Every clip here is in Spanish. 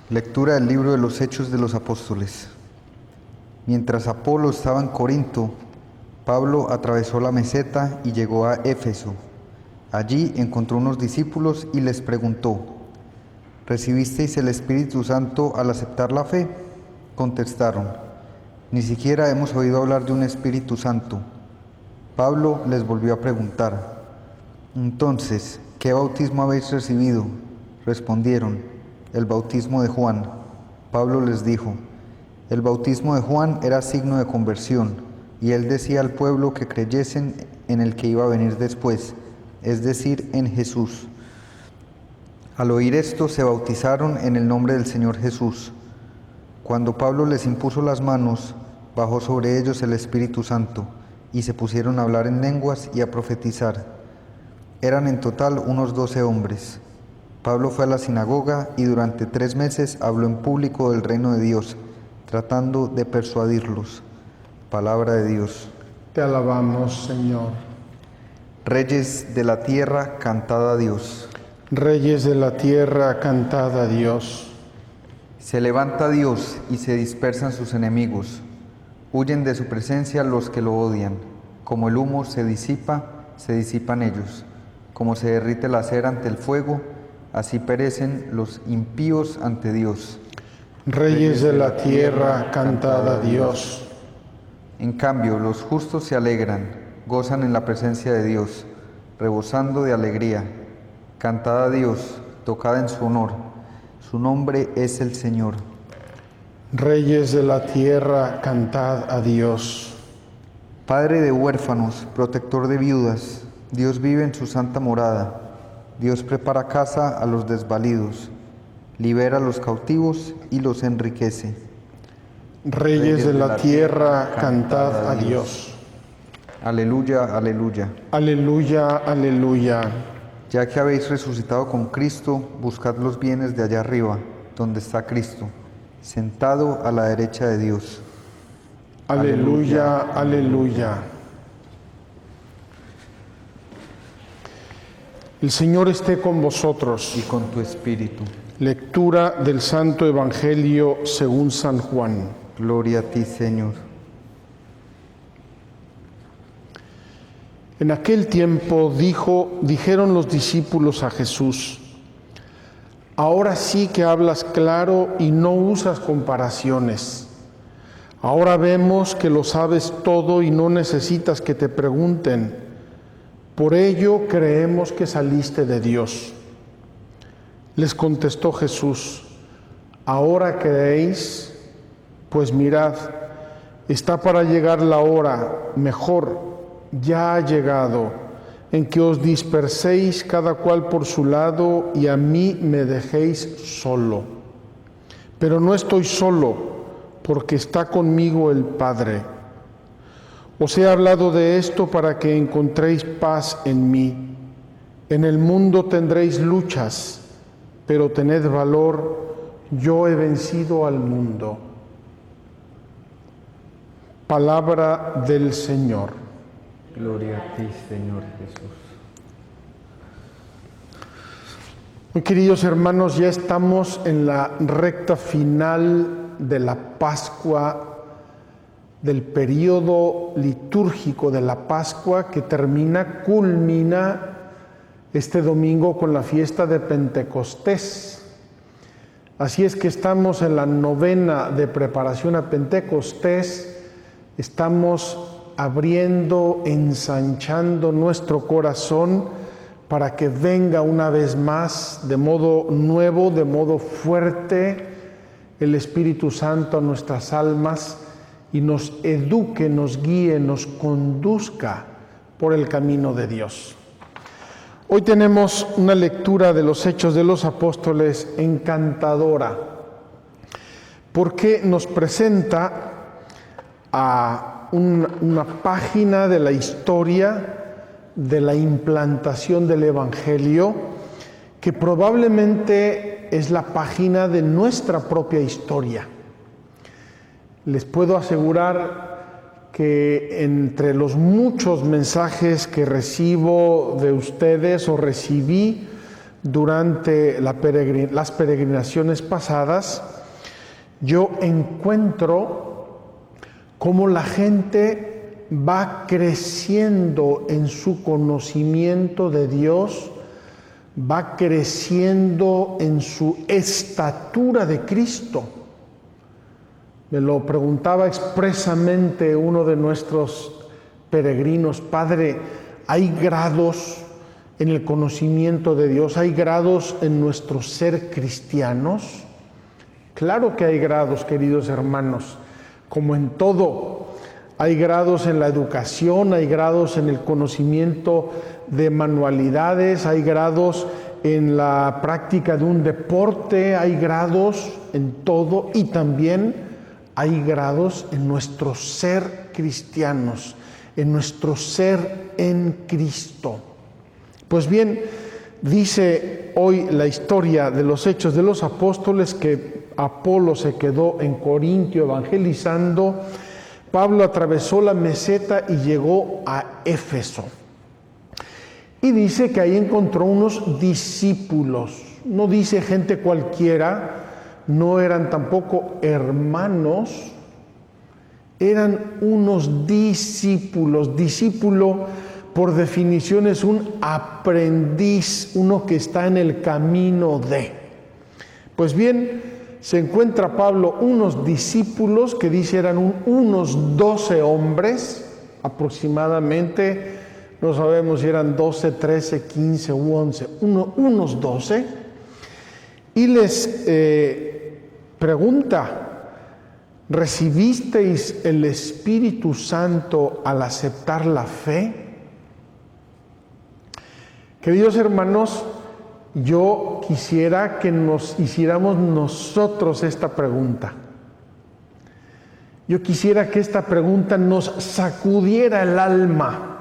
Lectura del libro de los Hechos de los Apóstoles. Mientras Apolo estaba en Corinto, Pablo atravesó la meseta y llegó a Éfeso. Allí encontró unos discípulos y les preguntó: ¿Recibisteis el Espíritu Santo al aceptar la fe? Contestaron: ni siquiera hemos oído hablar de un Espíritu Santo. Pablo les volvió a preguntar: entonces, ¿qué bautismo habéis recibido? Respondieron: el bautismo de Juan. Pablo les dijo: el bautismo de Juan era signo de conversión, y él decía al pueblo que creyesen en el que iba a venir después, es decir, en Jesús. Al oír esto, se bautizaron en el nombre del Señor Jesús. Cuando Pablo les impuso las manos, bajó sobre ellos el Espíritu Santo, y se pusieron a hablar en lenguas y a profetizar. Eran en total unos 12 hombres. Pablo fue a la sinagoga y durante 3 meses habló en público del reino de Dios, tratando de persuadirlos. Palabra de Dios. Te alabamos, Señor. Reyes de la tierra, cantad a Dios. Reyes de la tierra, cantad a Dios. Se levanta Dios y se dispersan sus enemigos. Huyen de su presencia los que lo odian. Como el humo se disipan ellos. Como se derrite la cera ante el fuego, así perecen los impíos ante Dios. Reyes de la tierra, cantad a Dios. En cambio, los justos se alegran, gozan en la presencia de Dios, rebosando de alegría. Cantad a Dios, tocad en su honor. Su nombre es el Señor. Reyes de la tierra, cantad a Dios. Padre de huérfanos, protector de viudas, Dios vive en su santa morada. Dios prepara casa a los desvalidos, libera a los cautivos y los enriquece. Reyes de la tierra, cantad a Dios. Aleluya, aleluya. Aleluya, aleluya. Ya que habéis resucitado con Cristo, buscad los bienes de allá arriba, donde está Cristo, sentado a la derecha de Dios. Aleluya, aleluya. El Señor esté con vosotros. Y con tu espíritu. Lectura del Santo Evangelio según San Juan. Gloria a ti, Señor. En aquel tiempo dijeron los discípulos a Jesús: ahora sí que hablas claro y no usas comparaciones. Ahora vemos que lo sabes todo y no necesitas que te pregunten. Por ello creemos que saliste de Dios. Les contestó Jesús: ¿ahora creéis? Pues mirad, está para llegar la hora, mejor, ya ha llegado, en que os disperséis cada cual por su lado y a mí me dejéis solo. Pero no estoy solo, porque está conmigo el Padre. Os he hablado de esto para que encontréis paz en mí. En el mundo tendréis luchas, pero tened valor, yo he vencido al mundo. Palabra del Señor. Gloria a ti, Señor Jesús. Muy queridos hermanos, ya estamos en la recta final de la Pascua, del periodo litúrgico de la Pascua que culmina este domingo con la fiesta de Pentecostés. Así es que estamos en la novena de preparación a Pentecostés, estamos abriendo, ensanchando nuestro corazón para que venga una vez más de modo nuevo, de modo fuerte, el Espíritu Santo a nuestras almas y nos eduque, nos guíe, nos conduzca por el camino de Dios. Hoy tenemos una lectura de los Hechos de los Apóstoles encantadora, porque nos presenta a una página de la historia de la implantación del Evangelio, que probablemente es la página de nuestra propia historia. Les puedo asegurar que entre los muchos mensajes que recibo de ustedes o recibí durante las peregrinaciones pasadas, yo encuentro cómo la gente va creciendo en su conocimiento de Dios, va creciendo en su estatura de Cristo. Me lo preguntaba expresamente uno de nuestros peregrinos: Padre, ¿hay grados en el conocimiento de Dios? ¿Hay grados en nuestro ser cristianos? Claro que hay grados, queridos hermanos. Como en todo, hay grados en la educación, hay grados en el conocimiento de manualidades, hay grados en la práctica de un deporte, hay grados en todo, y también hay grados en nuestro ser cristianos, en nuestro ser en Cristo. Pues bien, dice hoy la historia de los Hechos de los Apóstoles que Apolo se quedó en Corintio evangelizando. Pablo atravesó la meseta y llegó a Éfeso. Y dice que ahí encontró unos discípulos. No dice gente cualquiera, no eran tampoco hermanos, eran unos discípulos. Discípulo, por definición, es un aprendiz, uno que está en el camino de. Pues bien, se encuentra Pablo unos discípulos que dice eran unos 12 hombres aproximadamente, no sabemos si eran 12, 13, 15 u 11, unos 12, y les pregunta: ¿recibisteis el Espíritu Santo al aceptar la fe? Queridos hermanos, yo quisiera que nos hiciéramos nosotros esta pregunta. Yo quisiera que esta pregunta nos sacudiera el alma,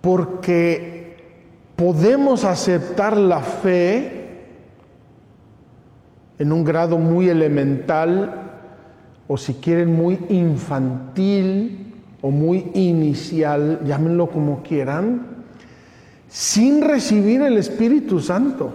porque podemos aceptar la fe en un grado muy elemental, o si quieren muy infantil o muy inicial, llámenlo como quieran, sin recibir el Espíritu Santo.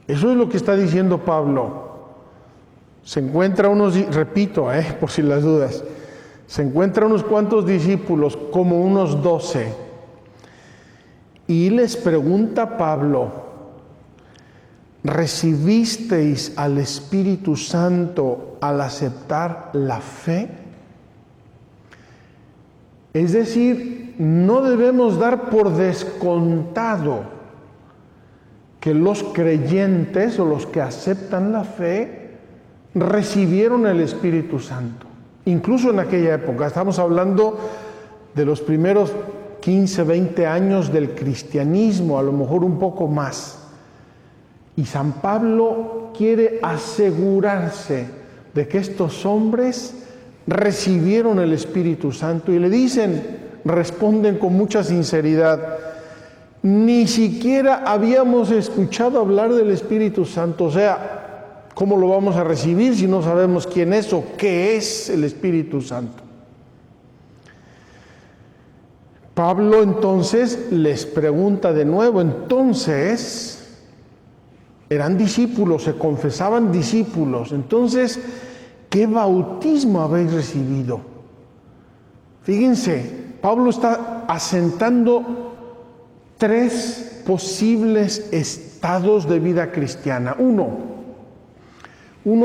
Eso es lo que está diciendo Pablo. Se encuentra unos, repito, por si las dudas, se encuentra unos cuantos discípulos, como unos 12, y les pregunta Pablo: ¿recibisteis al Espíritu Santo al aceptar la fe? Es decir, no debemos dar por descontado que los creyentes o los que aceptan la fe recibieron el Espíritu Santo. Incluso en aquella época, estamos hablando de los primeros 15, 20 años del cristianismo, a lo mejor un poco más. Y San Pablo quiere asegurarse de que estos hombres recibieron el Espíritu Santo, y le dicen, responden con mucha sinceridad: ni siquiera habíamos escuchado hablar del Espíritu Santo. O sea, ¿cómo lo vamos a recibir si no sabemos quién es o qué es el Espíritu Santo? Pablo entonces les pregunta de nuevo. Entonces, eran discípulos, se confesaban discípulos. Entonces, ¿qué bautismo habéis recibido? Fíjense, Pablo está asentando 3 posibles estados de vida cristiana. Uno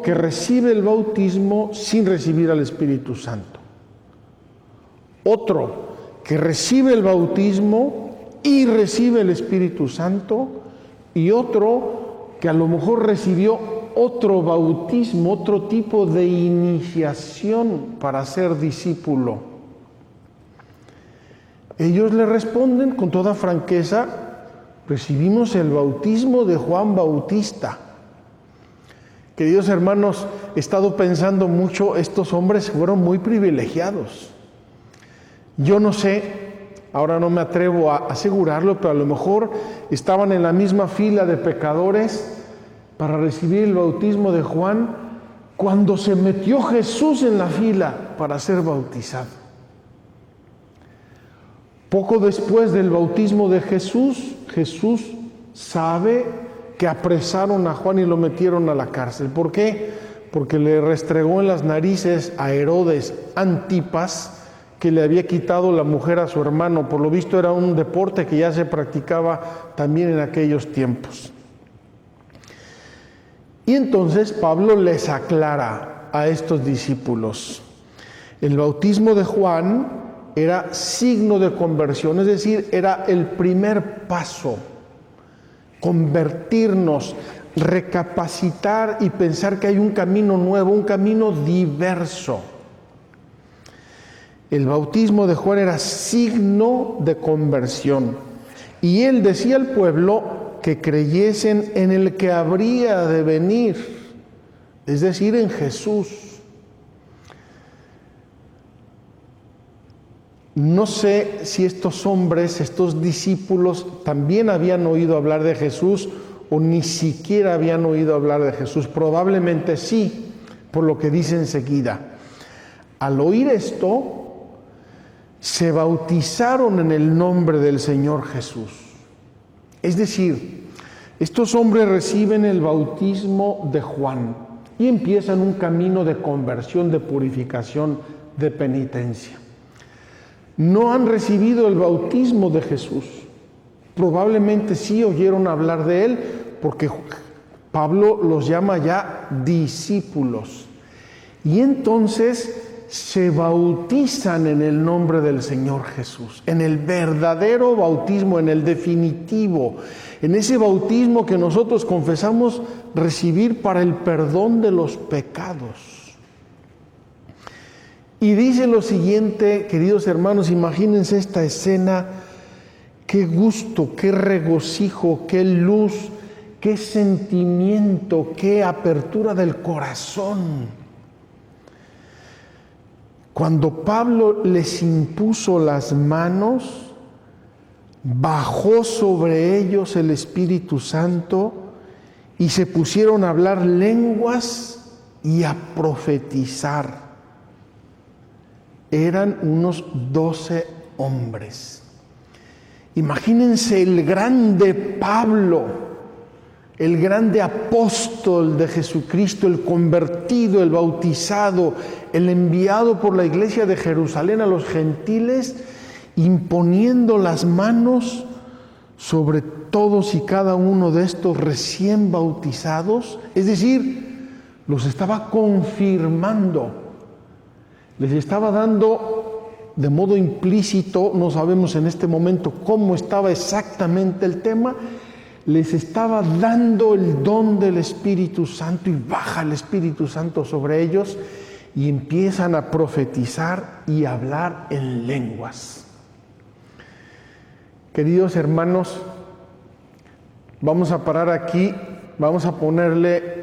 que recibe el bautismo sin recibir al Espíritu Santo. Otro que recibe el bautismo y recibe el Espíritu Santo. Y otro que a lo mejor recibió otro bautismo, otro tipo de iniciación para ser discípulo. Ellos le responden con toda franqueza: recibimos el bautismo de Juan Bautista. Queridos hermanos, he estado pensando mucho, estos hombres fueron muy privilegiados. Yo no sé, ahora no me atrevo a asegurarlo, pero a lo mejor estaban en la misma fila de pecadores para recibir el bautismo de Juan cuando se metió Jesús en la fila para ser bautizado. Poco después del bautismo de Jesús, Jesús sabe que apresaron a Juan y lo metieron a la cárcel. ¿Por qué? Porque le restregó en las narices a Herodes Antipas, que le había quitado la mujer a su hermano. Por lo visto era un deporte que ya se practicaba también en aquellos tiempos. Y entonces Pablo les aclara a estos discípulos: el bautismo de Juan era signo de conversión, es decir, era el primer paso, convertirnos, recapacitar y pensar que hay un camino nuevo, un camino diverso. El bautismo de Juan era signo de conversión. Y él decía al pueblo que creyesen en el que habría de venir, es decir, en Jesús. No sé si estos hombres, estos discípulos, también habían oído hablar de Jesús o ni siquiera habían oído hablar de Jesús. Probablemente sí, por lo que dice enseguida. Al oír esto, se bautizaron en el nombre del Señor Jesús. Es decir, estos hombres reciben el bautismo de Juan y empiezan un camino de conversión, de purificación, de penitencia. No han recibido el bautismo de Jesús. Probablemente sí oyeron hablar de él, porque Pablo los llama ya discípulos. Y entonces se bautizan en el nombre del Señor Jesús, en el verdadero bautismo, en el definitivo, en ese bautismo que nosotros confesamos recibir para el perdón de los pecados. Y dice lo siguiente, queridos hermanos, imagínense esta escena: qué gusto, qué regocijo, qué luz, qué sentimiento, qué apertura del corazón. Cuando Pablo les impuso las manos, bajó sobre ellos el Espíritu Santo y se pusieron a hablar lenguas y a profetizar. Eran unos 12 hombres. Imagínense el grande Pablo, el grande apóstol de Jesucristo, el convertido, el bautizado, el enviado por la iglesia de Jerusalén a los gentiles, imponiendo las manos sobre todos y cada uno de estos recién bautizados. Es decir, los estaba confirmando, les estaba dando de modo implícito, no sabemos en este momento cómo estaba exactamente el tema, les estaba dando el don del Espíritu Santo, y baja el Espíritu Santo sobre ellos y empiezan a profetizar y a hablar en lenguas. Queridos hermanos, vamos a parar aquí, vamos a ponerle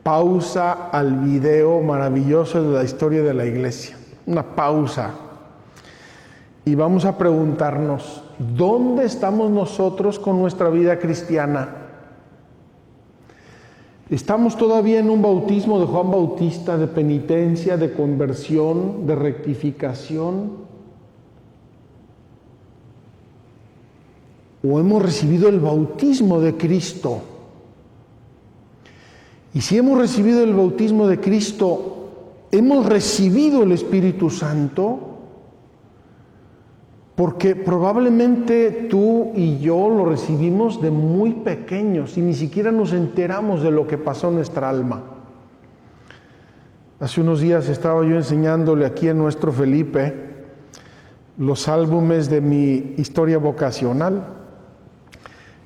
pausa al video maravilloso de la historia de la iglesia, una pausa, y vamos a preguntarnos: ¿dónde estamos nosotros con nuestra vida cristiana? ¿Estamos todavía en un bautismo de Juan Bautista, de penitencia, de conversión, de rectificación? ¿O hemos recibido el bautismo de Cristo? Y si hemos recibido el bautismo de Cristo, ¿hemos recibido el Espíritu Santo? Porque probablemente tú y yo lo recibimos de muy pequeños y ni siquiera nos enteramos de lo que pasó en nuestra alma. Hace unos días estaba yo enseñándole aquí a nuestro Felipe los álbumes de mi historia vocacional.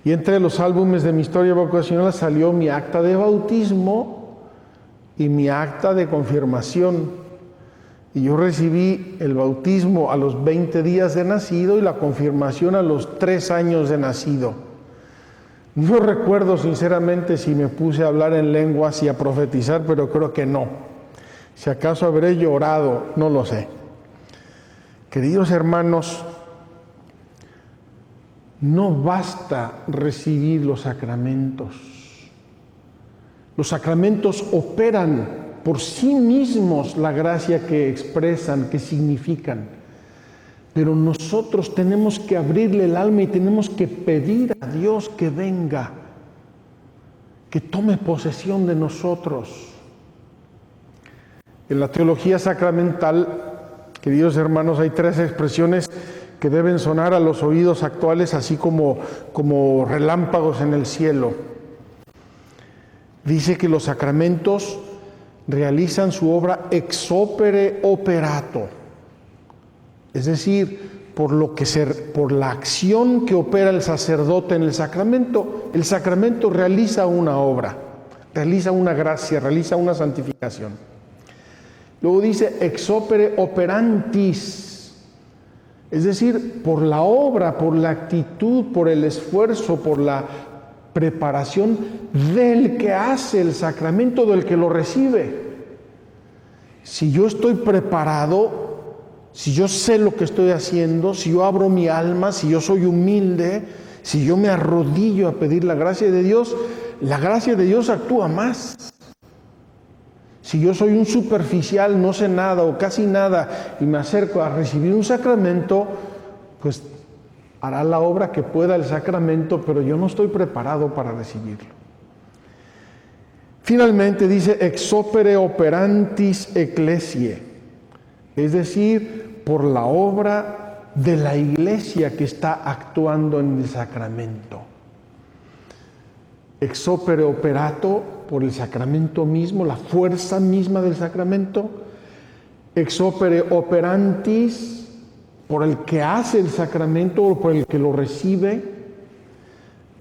Y entre los álbumes de mi historia vocacional salió mi acta de bautismo y mi acta de confirmación. Y yo recibí el bautismo a los 20 días de nacido y la confirmación a los 3 años de nacido. No recuerdo sinceramente si me puse a hablar en lenguas y a profetizar, pero creo que no. Si acaso habré llorado, no lo sé. Queridos hermanos, no basta recibir los sacramentos. Los sacramentos operan por sí mismos la gracia que expresan, que significan. Pero nosotros tenemos que abrirle el alma y tenemos que pedir a Dios que venga, que tome posesión de nosotros. En la teología sacramental, queridos hermanos, hay 3 expresiones que deben sonar a los oídos actuales, así como relámpagos en el cielo. Dice que los sacramentos realizan su obra ex opere operato, es decir, por la acción que opera el sacerdote en el sacramento realiza una obra, realiza una gracia, realiza una santificación. Luego dice ex opere operantis, es decir, por la obra, por la actitud, por el esfuerzo, por la preparación del que hace el sacramento, del que lo recibe. Si yo estoy preparado, si yo sé lo que estoy haciendo, si yo abro mi alma, si yo soy humilde, si yo me arrodillo a pedir la gracia de Dios actúa más. Si yo soy un superficial, no sé nada o casi nada y me acerco a recibir un sacramento, pues hará la obra que pueda el sacramento, pero yo no estoy preparado para recibirlo. Finalmente dice ex opere operantis ecclesiae, es decir, por la obra de la iglesia que está actuando en el sacramento. Ex opere operato, por el sacramento mismo, la fuerza misma del sacramento. Ex opere operantis, por el que hace el sacramento o por el que lo recibe.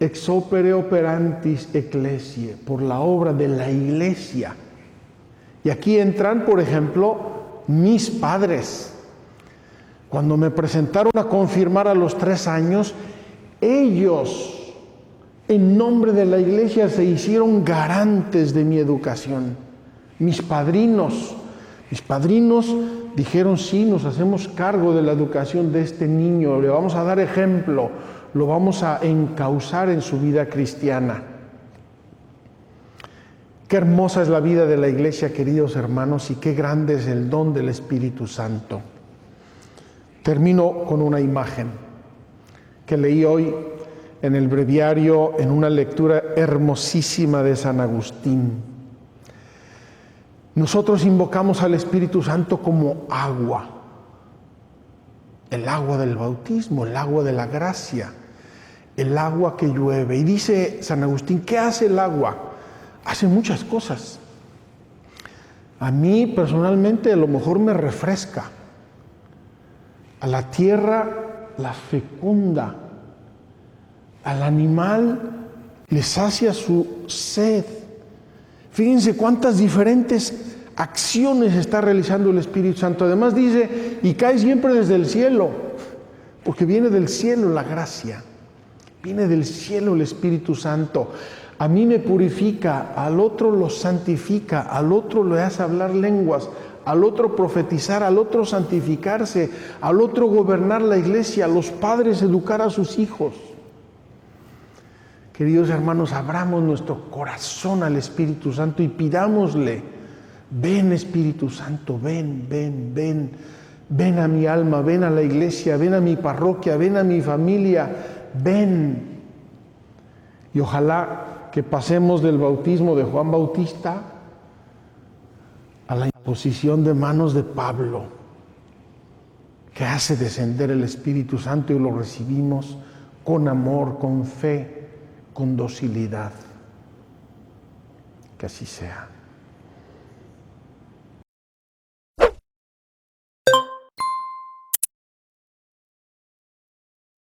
Ex opere operantis ecclesiae, por la obra de la iglesia. Y aquí entran, por ejemplo, mis padres. Cuando me presentaron a confirmar a los 3 años, ellos, en nombre de la iglesia, se hicieron garantes de mi educación. Mis padrinos dijeron, sí, nos hacemos cargo de la educación de este niño, le vamos a dar ejemplo, lo vamos a encauzar en su vida cristiana. Qué hermosa es la vida de la iglesia, queridos hermanos, y qué grande es el don del Espíritu Santo. Termino con una imagen que leí hoy en el breviario, en una lectura hermosísima de San Agustín. Nosotros invocamos al Espíritu Santo como agua, el agua del bautismo, el agua de la gracia, el agua que llueve. Y dice San Agustín, ¿qué hace el agua? Hace muchas cosas. A mí personalmente a lo mejor me refresca, a la tierra la fecunda, al animal le sacia su sed. Fíjense cuántas diferentes acciones está realizando el Espíritu Santo. Además dice, y cae siempre desde el cielo, porque viene del cielo la gracia, viene del cielo el Espíritu Santo. A mí me purifica, al otro lo santifica, al otro le hace hablar lenguas, al otro profetizar, al otro santificarse, al otro gobernar la iglesia, a los padres educar a sus hijos. Queridos hermanos, abramos nuestro corazón al Espíritu Santo y pidámosle, ven Espíritu Santo, ven, ven, ven, ven a mi alma, ven a la iglesia, ven a mi parroquia, ven a mi familia, ven. Y ojalá que pasemos del bautismo de Juan Bautista a la imposición de manos de Pablo, que hace descender el Espíritu Santo y lo recibimos con amor, con fe, con docilidad. Que así sea.